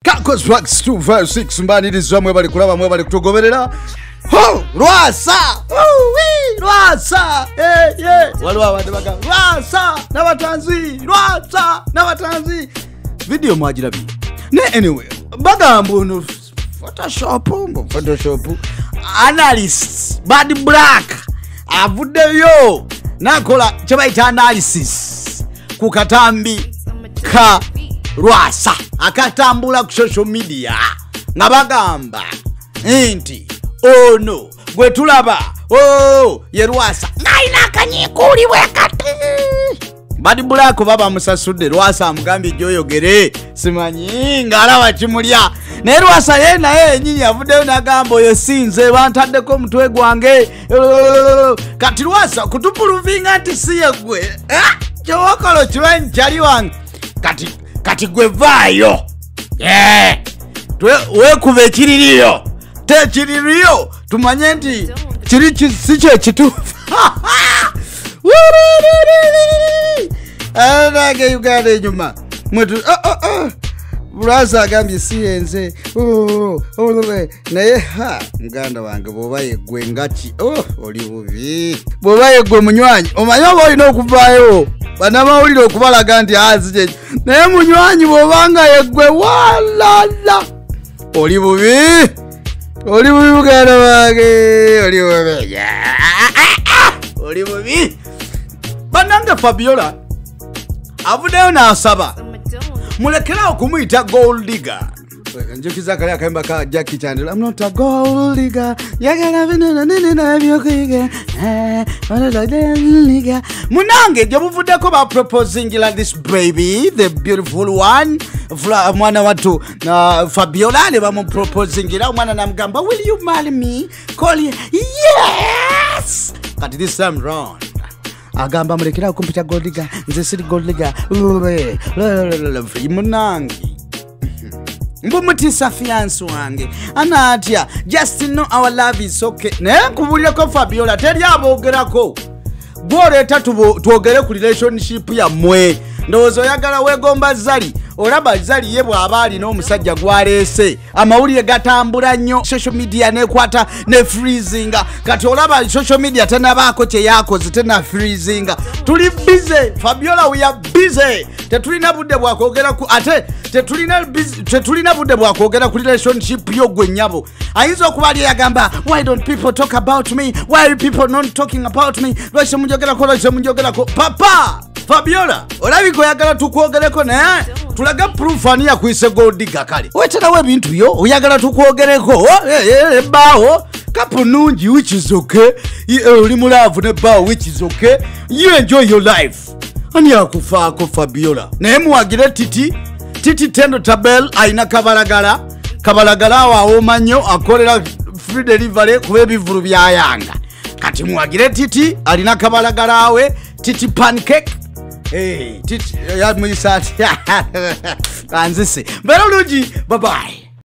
Kakos Blacks 256 mbaniriza mwe bali kulaba mwe bali kutogoberera. Ho Lwasa Lwasa waliwo abantu baga Lwasa n'abatanzi video mwagirabi ne anyway bagambo no Photoshop analyst Bad Black avuddeyo nakola kyebayita analysis ku katambi ka Lwasa akatambula ku social media nga bagamba nti ono gwe tulaba ye Lwasa naina kanyikuli bwekati Bad Black baba musasudde Lwasa amugambye joyogere simanyi ngalawa kimulya ne Lwasa yena nyinyi avuddeyo nagamba oyo sinze bantaddeko omutwe gwange kati Lwasa kutupuluvinga nti siye gwe kyowokolo kiwenyi kyali wange kati gwe vaayo wekuba ekiririyo tekiririyo tumanye nti kiri si kye kituufu anage Uganda enyuma mwetu Lwasa agambye siyenze naye muganda wange bwoba yeggwe ngaki oli bubi bwoba yeggwe munywanyi omanyi oba olina okuvaayo banamawulire okubalaga nti azije naye munywanyi bwobanga yeggwe walala oli bubi muganda wange oli bubi banange Fabiola avuddeyo n'asaba mulekera okumuyita gold digger njukiza kali akayimba ka Jackie Chan I'm not a gold digger yagala binene byokuyiga munange gye buvuddeko ba proposing like this baby the beautiful one mwana watu na Fabiola ne bamu proposing ira mwana namugamba will you marry me call yes but this time round agamba mulekera okumpita gold digger nze siri gold digger munange mbumutisa fiance wange anatya just know our love is okay naye nkubulireko Fabiola teri abogerako gwoleeta twogere ku relationship yammwe ndowooza oyagala wegomba Zali olaba Zali ye bw'aba alina omusajja gwaleese amawulire gatambula nnyo social media nekwata ne freezinga kati olaba social media tenabaako kyeyakoze tena freezinga tuli busy Fabiola we are busy tetulina budde bwakwogera ku ate tetulina budde bwakwogera ku relationship yo gwe nnyabo ayinza okuba ali yagamba why don't people talk about me why are people not talking about me lwaki munjogerako papa Fabiola olabika oyagala tukwogereko naye tulaga proof ani yakwise gold digger kale weterawo ebintu byo oyagala tukwogereko ebbaawo kapu nungi which is okay oli mulaavu nebbaawo which is okay you enjoy your life ani akufaako Fabiola naye muwagire titi Tendo Tabel ayina kabalagala awo awooma nnyo akolera free delivery kuba ebivulu byayanga kati muwagire titi alina kabalagala awe titi pancake titi ya mwisati anzise mbera ulungi bye bye.